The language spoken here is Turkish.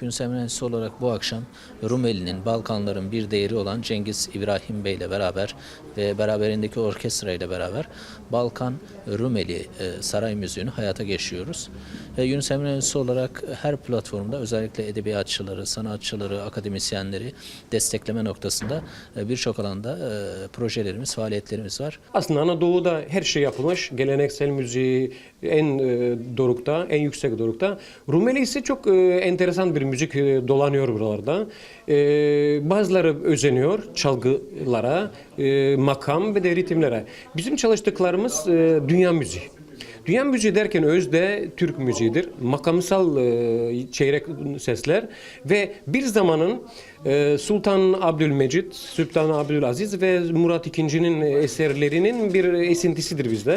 Yunus Emre'si olarak bu akşam Rumeli'nin, Balkanların bir değeri olan Cengiz İbrahim Bey ile beraber ve beraberindeki orkestra ile beraber Balkan Rumeli saray müziğini hayata geçiriyoruz. Yunus Emre'si olarak her platformda özellikle edebiyatçıları, sanatçıları, akademisyenleri destekleme noktasında birçok alanda projelerimiz, faaliyetlerimiz var. Aslında Anadolu'da her şey yapılmış. Geleneksel müziği en dorukta, en yüksek dorukta. Rumeli ise çok enteresan bir müzik dolanıyor buralarda. Bazıları özeniyor çalgılara, makam ve de ritimlere. Bizim çalıştıklarımız dünya müziği. Dünya müziği derken özde Türk müziğidir. Makamsal çeyrek sesler ve bir zamanın Sultan Abdülmecit, Sultan Abdülaziz ve Murat İkinci'nin eserlerinin bir esintisidir bizde.